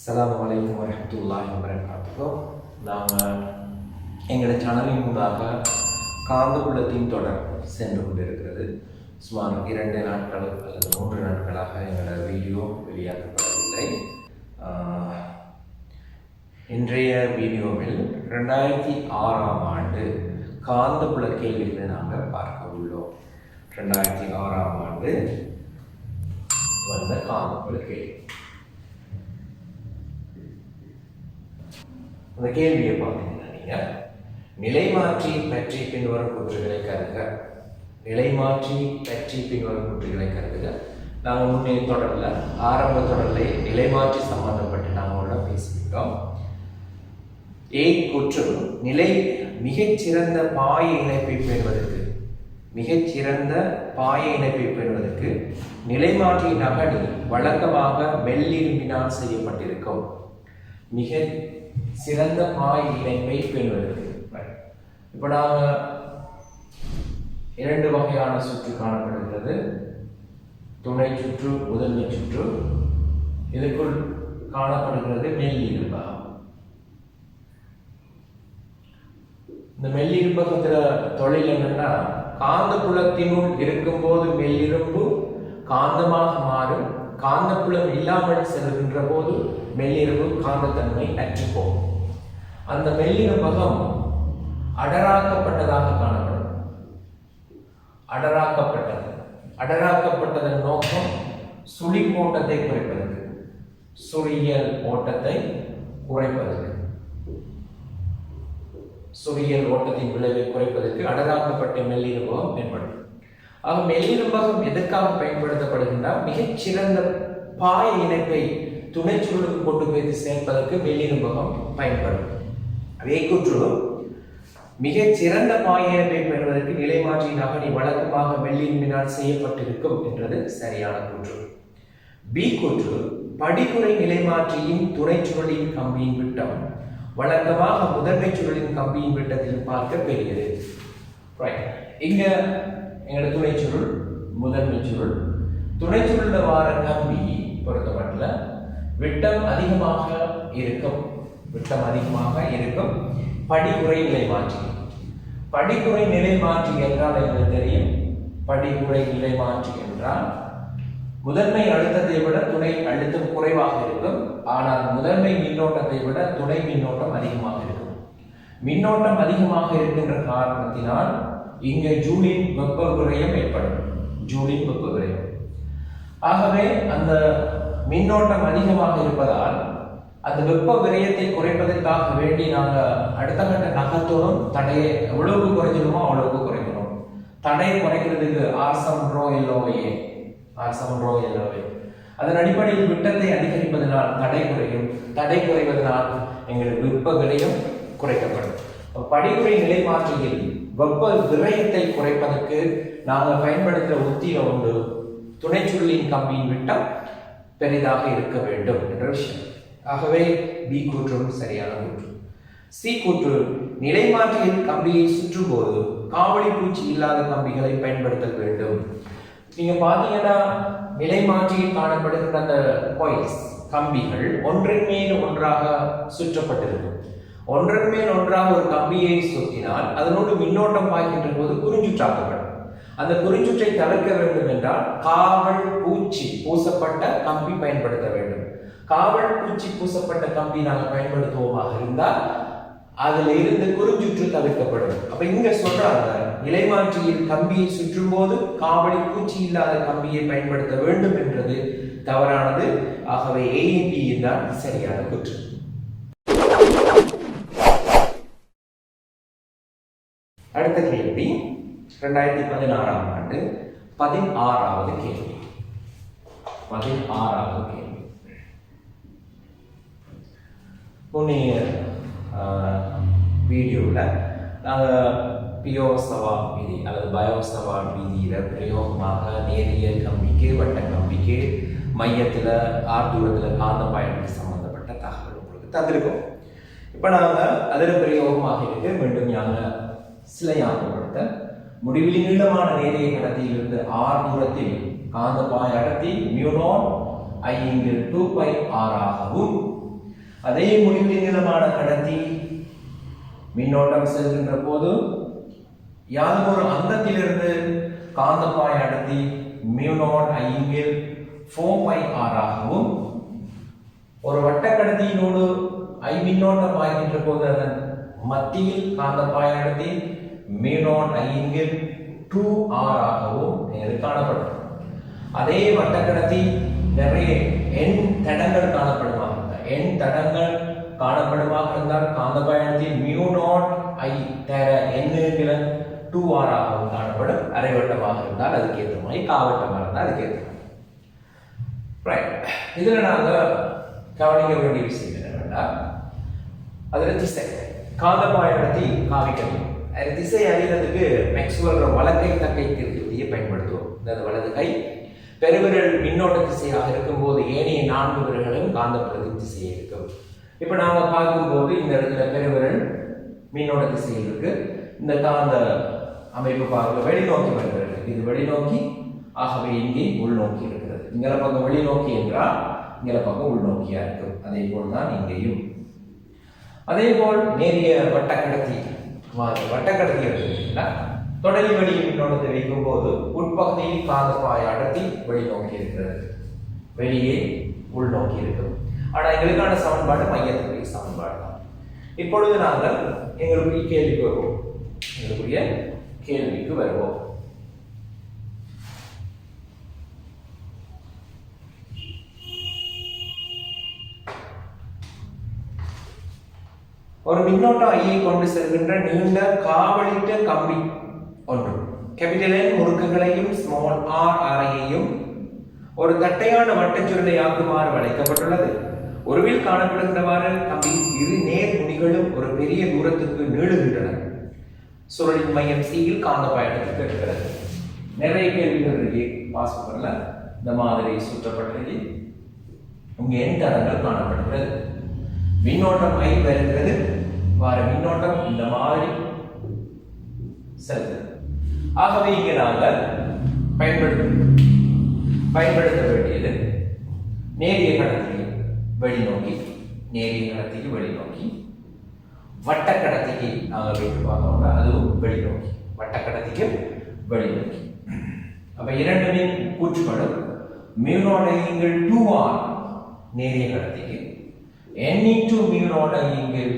Assalamualaikum warahmatullahi wabarakatuh. நாங்கள் எங்களுடைய சேனலின் மூலமாக காந்தப்புலத்தின் தொடர் சென்று கொண்டிருக்கிறது. சுமார் 2 நாட்கள் அல்லது 3 நாட்களாக எங்களோட வீடியோ வெளியாக்கப்படவில்லை. இன்றைய வீடியோவில் 2006ஆம் ஆண்டு காந்தப்புல கேள்விகளை நாங்கள் பார்க்க உள்ளோம். 2006ஆம் ஆண்டு வந்த காந்தப்புல கேள்வி. அந்த கேள்வியை பார்த்தீங்கன்னா நீங்க நிலைமாற்றி பற்றி பின்வரும் கூற்றுகளை கருதுக. நிலைமாற்றி பற்றி பின்வரும் கூற்றுகளை கருதுக. நாங்கள் முன்னே தொடரல, ஆரம்ப தொடரில் நிலைமாற்றி சம்பந்தப்பட்டு நாங்களோட பேசிவிட்டோம். கூற்று மிகச்சிறந்த பாய இணைப்பை பெறுவதற்கு நிலைமாற்றி நகனி வழக்கமாக மெல்லிரும்பினால் செய்யப்பட்டிருக்கும். மிக சிறந்த பாய இணைப்பை பெறுவதற்கு இப்போ நாங்கள் 2 வகையான சுற்று காணப்படுகிறது. துணை சுற்று, முதன்மை சுற்று. இதற்குள் காணப்படுகிறது மெல்லிரும்பகம். இந்த மெல்லிரும்பகத்துல தொழில் என்னன்னா, காந்தப்புலத்தினுள் இருக்கும் போது மெல்லிரும்பு காந்தமாக மாறும், காந்தப்புலம் இல்லாமல் செல்கின்ற போது மெல்லிரும்பு காந்தத்தன்மை அற்று போகும். அந்த மெல்லிரும்பகம் அடராக்கப்பட்டதாக காணப்படும். அடராக்கப்பட்டதன் நோக்கம் சுழிப்பு ஓட்டத்தை குறைப்பதற்கு, சுழியல் ஓட்டத்தை குறைப்பதற்கு, சுழியல் ஓட்டத்தின் விளைவை குறைப்பதற்கு அடராக்கப்பட்ட மெல்லிரும்பகம் பயன்படும். ஆக மெல்லிரும்பகம் எதற்காக பயன்படுத்தப்படுகின்றால், மிகச்சிறந்த பாய இணைப்பை துணைச்சுருளுக்கு கொண்டு போய் சேர்ப்பதற்கு மெல்லிரும்பகம் பயன்படும். அதே கூற்று மிகச்சிறந்த பாய இணைப்பை பெறுவதற்கு நிலைமாற்றி நகனி வழக்கமாக மெல்லிரும்பினால் செய்யப்பட்டிருக்கும் என்றது சரியான கூற்று. பி கூற்று படிக்குறை நிலைமாற்றியின் துணைச்சுருளின் கம்பியின் விட்டம் வழக்கமாக முதன்மை சுருளின் கம்பியின் விட்டத்தில் பார்க்க பெரியது. இங்க எங்களோட துணைச்சுருள், முதன்மை சுருள். துணைச்சுருள வார கம்பி பொறுத்தமட்டில் விட்டம் அதிகமாக இருக்கும். படிக்குறை நிலைமாற்றி. படிக்குறை நிலைமாற்றி என்றால் எங்களுக்கு தெரியும். படிக்குறை நிலைமாற்றி என்றால் முதன்மை அழுத்தத்தை விட துணை அழுத்தம் குறைவாக இருக்கும். ஆனால் முதன்மை மின்னோட்டத்தை விட துணை மின்னோட்டம் அதிகமாக இருக்கும். மின்னோட்டம் அதிகமாக இருக்கின்ற காரணத்தினால் இங்கே ஜூலின் வெப்ப விரயம் ஏற்படும். ஆகவே அந்த மின்னோட்டம் அதிகமாக இருப்பதால் அந்த வெப்ப விரயத்தை குறைப்பதற்காக வேண்டி நாங்கள் அடுத்த கட்ட நகர்த்தோடும் தடையை எவ்வளவுக்கு குறைஞ்சிடுமோ அவ்வளவுக்கு குறைக்கணும். தடையை குறைக்கிறதுக்கு ஆர்சம் ரோ எல்லோவையே. அதன் அடிப்படையில் விட்டத்தை அதிகரிப்பதனால் தடை குறையும். தடை குறைவதனால் எங்களுக்கு வெப்ப விரயம் குறைக்கப்படும். படிக்குறை நிலைமாற்றியில் வெப்ப விரயத்தை குறைப்பதற்கு நாங்கள் பயன்படுத்துகிற உத்தியில் ஒன்று துணைச்சுருளின் கம்பியின் விட்டம் பெரிதாக இருக்க வேண்டும் என்ற விஷயம். ஆகவே பி கூற்றும் சரியான கூற்று. சி கூற்று நிலைமாற்றியில் கம்பியை சுற்றும் போது காவடி பூச்சி இல்லாத கம்பிகளை பயன்படுத்த வேண்டும். நீங்க பாத்தீங்கன்னா நிலைமாற்றியில் காணப்படுகின்ற அந்த காயில்ஸ், கம்பிகள் ஒன்றின் மேல் ஒன்றாக சுற்றப்பட்டிருக்கும். ஒன்றன் மேல் ஒன்றாக ஒரு கம்பியை சுற்றினால் அதனோடு மின்னோட்டம் பாய்கின்ற போது குறிஞ்சுற்றாக்கப்படும். அந்த குறிஞ்சுற்றை தவிர்க்க வேண்டும் என்றால் காவல் பூச்சி பூசப்பட்ட கம்பி பயன்படுத்த வேண்டும். காவல் பூச்சி பூசப்பட்ட கம்பி நாங்கள் பயன்படுத்துவோமாக இருந்தால் அதுல இருந்து குறிஞ்சுற்று தவிர்க்கப்படும். அப்ப இங்க சொல்றாங்க, நிலைமாற்றியில் கம்பியை சுற்றும் போது காவடி பூச்சி இல்லாத கம்பியை பயன்படுத்த வேண்டும் என்றது தவறானது. ஆகவே AAP தான் சரியான கூற்று. அடுத்த கேள்வி 2016ஆம் ஆண்டு 16வது கேள்வி. முன்னைய வீடியோவில் நாங்கள் பியோசவா விதி அல்லது பயோசவா விதியில் பிரயோகமாக நேரியல் கம்பிக்கு, வட்ட கம்பிக்கு, மையத்தில் ஆர்தூரத்தில் காந்த பயணத்துக்கு சம்பந்தப்பட்ட தகவல் உங்களுக்கு தந்திருக்கோம். இப்போ நாங்கள் அதில் பிரயோகமாக இருக்கு மீண்டும் நாங்கள் சில ஞாபகப்படுத்த முடிவில் நீளமான நேரிய கடத்தியிலிருந்து ஆர் தூரத்தில் காந்த பாய அடர்த்தி μ0 I × 2πr ஆகவும் அதே முடிவிலி நீளமான கடத்தி மின்னோட்டம் செல்கின்ற போது யாரும் ஒரு அங்கத்திலிருந்து காந்தப்பாய் அடர்த்தி மியூனோட் ஐங்கில் 4πr ஆகவும் ஒரு வட்டக்கடத்தியினோடு ஐ மின்னோட்டம் ஆகின்ற போது அதன் மத்தியில் காந்தப்பாய் அடர்த்தி மியூனோட் ஐங்கில் 2r ஆகவும் காணப்படும். அதே வட்டக்கடத்தி நிறைய எண் தடங்கள் காணப்படுமாக இருந்தால் காந்தப்பாய் அடர்த்தி மியூனோட் ஐ தர எண்ணுகிற 2r ஆகவும் காணப்படும். அரைவட்டமாக இருந்தால் அதுக்கு ஏற்ற மாதிரி, காவட்டமாக இருந்தால் அதுக்கு ஏற்ற மாதிரி. ரைட், இதுல நாங்க கவனிக்க வேண்டிய விஷயம் என்னவென்றா அதுல திசை காந்தப்பாய் அடர்த்தி காவிக்கணும். திசை அறிகிறதுக்கு மேக்ஸ்வெல் வலக்கை தக்கை திருத்தியை பயன்படுத்துவோம். இந்த வலது கை பெருவிரல் மின்னோட்ட திசையாக இருக்கும்போது ஏனைய 4 விரல்களும் காந்தப்புலத்தின் திசையை இருக்கும். இப்ப நாம பார்க்கும்போது இந்த இடத்துல பெருவிரல் மின்னோட்ட திசையில் இருக்கு. இந்த காந்த அமைப்பு பார்க்க வெளிநோக்கி வருகிறது. இது வெளிநோக்கி, ஆகவே இங்கே உள்நோக்கி இருக்கிறது. இங்கல பக்கம் வெளிநோக்கி என்றால் இங்கல பக்கம் உள்நோக்கியா இருக்கும். அதே போல் தான் இங்கேயும். அதே போல் நேரிய வட்டக்கடத்தி எடுத்துக்கிட்டீங்கன்னா தொடரி வழி மின்னோட்டத்தை வைக்கும் போது உட்பகுதியில் காந்தப்பாய் அடர்த்தி வெளிநோக்கி இருக்கிறது, வெளியே உள்நோக்கி இருக்கும். ஆனா எங்களுக்கான சமன்பாடு மையத்துக்குரிய சமன்பாடு தான். இப்பொழுது நாங்கள் எங்களுக்குரிய கேள்விக்கு வருவோம். ஒரு மின்னோட்ட ஐயை கொண்டு செல்கின்ற நீண்ட காவலிட்ட கம்பி ஒன்று கேபிட்டல் N முறுக்குகளையும் ஸ்மால் r ஆரையையும் ஒரு தட்டையான வட்டச்சுருளை ஆக்குமாறு வளைக்கப்பட்டுள்ளது. ஒருவில் காணப்படுகின்றவாறு கம்பியின் இரு நேர் முனிகளும் ஒரு பெரிய தூரத்துக்கு நீளுகின்றன. சுருளின் மையம் சியில் காந்தப்பாய் அடர்த்தி பெறுகிறது. நிறைய கேள்விகள் இருக்கு, பாஸ் பண்ணல. இந்த மாதிரி சுற்றப்பட்டது இங்கே N தடங்கள் காணப்படுகிறது. மின்னோட்டம் ஐ வருகிறது, வார மின்னோட்டம் இந்த மாதிரி செல்கிறது. ஆகவே இங்கே நாங்கள் பயன்படுத்த வேண்டியது நேரிய கடத்திக்கு வெளிநோக்கி, வட்டக்கடத்திக்கு நாங்கள் வைத்து பார்த்தோம்னா அதுவும் வெளிநோக்கி, வட்டக்கடத்திக்கு வெளிநோக்கி. அப்ப இரண்டுமே கூற்றுப்படும். மியூனோட் ஐங்கில் 2r நேரிய கடத்திக்கு, n into மியூனோட் ஐங்கில்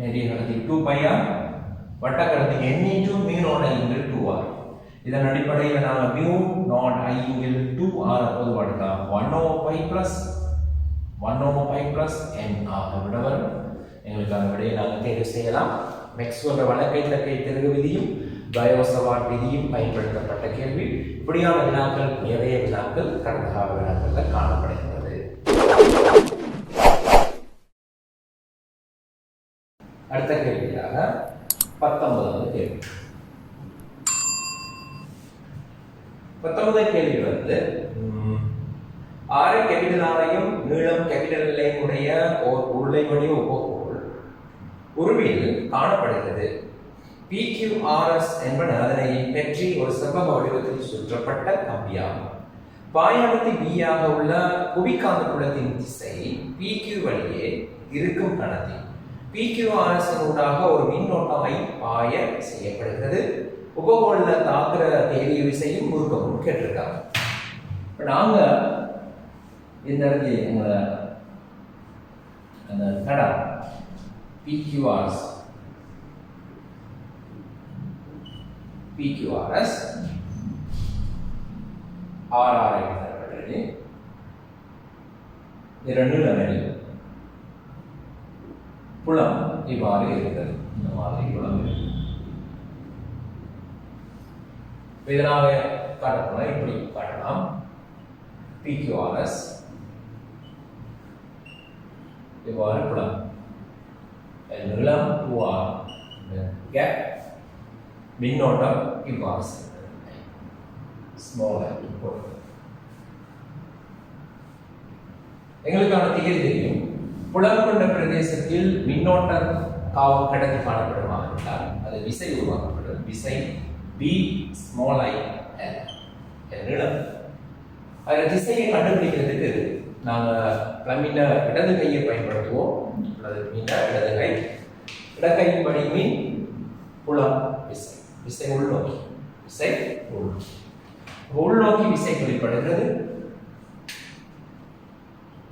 நேரிய கடத்திக்கு 2πr, வட்டக்கடத்திக்கு n into மியூனோட் ஐங்கில் 2r. இதன் அடிப்படையில் நாங்கள் மியூனோட் ஐங்கில் 2r பொதுவாக 1/π plus n ஆக விட வரும். எங்களுக்கான விடையை நாங்கள் தேர்வு செய்யலாம். மேக்ஸ்வெல் வலக்கை தக்கை திருகு விதியும் பயோசவார்ட் விதியும் பயன்படுத்தப்பட்ட கேள்வி. இப்படியான வினாக்கள் நிறைய வினாக்கள் கடந்த கால வினாக்களில் காணப்படுகிறது. அடுத்த கேள்வியாக 19வது கேள்வி. 19வது கேள்வி ஆரை கேபிட்டல் ஆரையும் நீளம் கேபிட்டல் எல்லையும் உடைய ஓர் உருளை வடிவ உபகோள் உருவில் காணப்படுகிறது. PQRS என்பன அதனை பற்றி ஒரு செவ்வக வடிவத்தில் சுற்றப்பட்ட கம்பியாகும். பாயாடர்த்தி B ஆக உள்ள புவிக்காந்த புலத்தின் திசை PQ வழியே இருக்கும் கடத்தி PQRS ஊடாக ஒரு மின்னோட்டமை பாய செய்யப்படுகிறது. உபகோள்ல தாக்குற தேரிய விசையும் முறுக்கவும் கேட்டிருக்காங்க. நாங்க இந்த இடத்துல அந்த தடம் PQRS RR தரப்பட்டது. இரண்டு லெவலில் புலம் இவ்வாறு இருக்கிறது. இந்த மாதிரி புலம் இருக்கு. இதனால காட்டலாம், இப்படி காட்டலாம். PQRS இவ்வாறு புலம் நீளம் 2r கேப் மின்னோட்டம் இவ்வாறு ஸ்மால் எங்களுக்கான தியரி தெரியும். புலம் கொண்ட பிரதேசத்தில் மின்னோட்டம் காவும் கடத்தி காணப்படுமாக இருந்தால் அது விசை உருவாக்கப்படும். விசை B small I L நீளம். அதில் திசையை கண்டுபிடிக்கிறதுக்கு நாங்கள் பிளமின இடது கையை பயன்படுத்துவோம். இடது கை இடக்கையின் படி மீன் புலம் விசை விசை உள்நோக்கி விசை உள்நோக்கி விசை வெளிப்படுகிறது.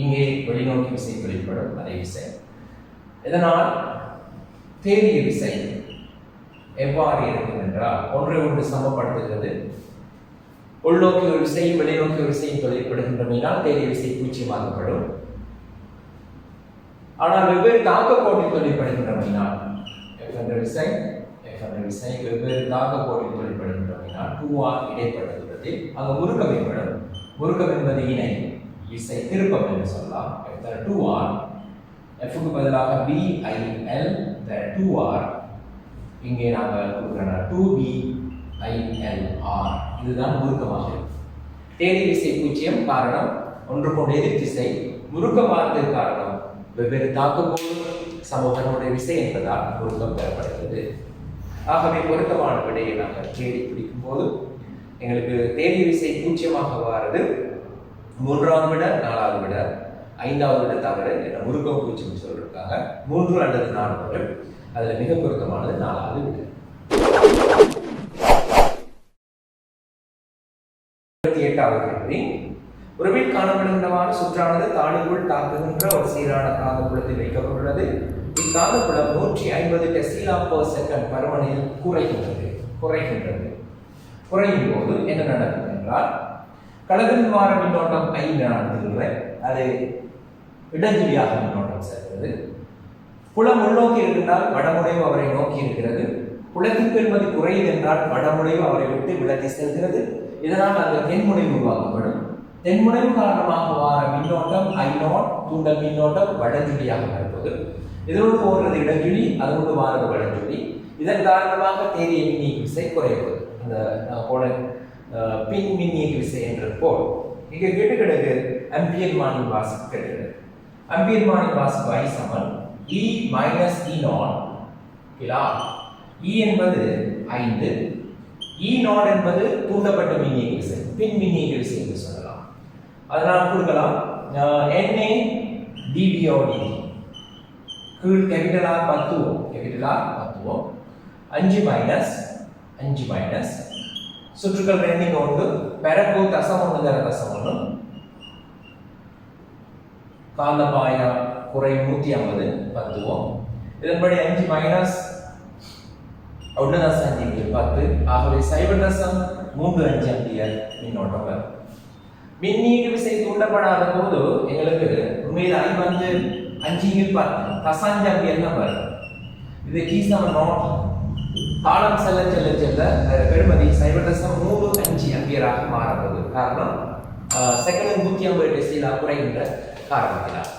இங்கே வெளிநோக்கி விசை வெளிப்படும் அதே விசை. இதனால் தேரிய விசை எவ்வாறு இருக்கும் என்றால் ஒன்றை ஒன்று சமப்படுத்துகிறது. உள்நோக்கி ஒரு விசையும் வெளிநோக்கி ஒரு விசையும் வெளிப்படுகின்றமையினால் தேரிய விசை பூஜ்ஜியமாக்கப்படும். ஆனால் வெவ்வேறு தாக்கக்கோட்டில் வெளிப்படுகின்றமையினால் என்ற விசை வெவ்வேறு தாக்கக்கோட்டில் வெளிப்படுகின்றமையினால் 2r இடைப்படுகிறது. அங்கு முறுக்கம் ஏற்படும். முறுக்கம் என்பது இணை விசை திருப்பம் என்று சொல்லலாம். 2r f க்கு பதிலாக BIL 2r இங்கே நாங்கள் கொடுக்கிறோம் 2BILR இதுதான் முறுக்கமாக இருக்கும். தேரிய விசை பூஜ்ஜியம் காரணம் ஒன்றுக்கொண்டு எதிர் திசை. முறுக்கமானதுக்கு காரணம் வெவ்வேறு தாக்கக்கோடு சமூகனுடைய விசை என்பதால் முறுக்கம் பெறப்படுகிறது. ஆகவே பொருத்தமான விடையை நாங்கள் தேடி பிடிக்கும் போது எங்களுக்கு தேரிய விசை பூஜ்ஜியமாக வாரது 3வது விட 4வது விட 5வது விட தவிர என்ற முறுக்கம் பூஜ்ஜியம் சொல்லியிருக்காங்க. 3 அல்லது 4 அதில் மிக பொருத்தமானது 4வது விட. 28வது கேள்வி. உறவில் காணப்படுகின்றவாறு சுற்றானது தாளிக்குள் தாக்குகின்ற ஒரு சீரான காந்தப்புலத்தில் வைக்கப்பட்டுள்ளது. இக்காந்தப்புலம் 150 டெஸ்லா per second பருமனையில் குறையும் போது என்ன நடக்கும் என்றால் கலவின் வார மின்னோட்டம் I நடத்துகிறேன். அது இடஞ்சுழியாக மின்னோட்டம் செல்கிறது. புலம் உள்நோக்கி இருந்தால் வடமுனைவு அவரை நோக்கி இருக்கிறது. புலத்தின் பெருமதி குறையுது என்றால் வடமுனைவு அவரை விட்டு விலகி செல்கிறது. இதனால் அந்த தென்முனைவு உருவாக்கப்படும். தென்முனைவு காரணமாக வார மின்னோட்டம் I0 தூண்டல் மின்னோட்டம் வடஞ்சுழியாக இருப்பது. இதனோடு ஓடுறது இடஞ்சுழி, அதனோடு வாரது வடஞ்சுழி. இதன் காரணமாக தேரிய மின்னியக்கு விசை குறைவது. அந்த போல பின் மின்னியக்கு விசை என்றது போல் இங்கே கிட்டக்கிடக்கு அம்பியர் மானின் வாசிப்பு கிடைக்கிறது. அம்பியர் மானின் வாசிப்பு I Saman E minus E0 Qila. E என்பது 5, E0 என்பது தூண்டப்பட்ட மின்னியக்கு விசை, பின் மின்னியக்கு விசை என்று சொல்லலாம். அதனால் கொடுக்கலாம் NA dBOD கீழ் கேபிட்டலார் 10 5 மைனஸ் சுற்றுகள் ரெண்டிங் உண்டு பெரப்பு தசம் 1 தர தசம் 1 காந்தபாய குறை 150 10 இதன்படி 5 மைனஸ் 1.5 ஆகவே 0.35 ஆம்பியர் மின்னோட்டம் வரும். மின்னீடு விசை தூண்டப்படாத போது எங்களுக்கு உண்மையில் I வந்து 5.10 ஆம்பியர் தான் வரும். இது கீசமன் நோட் காலம் செல்ல பெருமதி 0.35 ஆம்பியராக மாறப்போகுது. காரணம் செகண்ட் 150 டெஸ்லா குறைகின்ற காரணத்தினால்.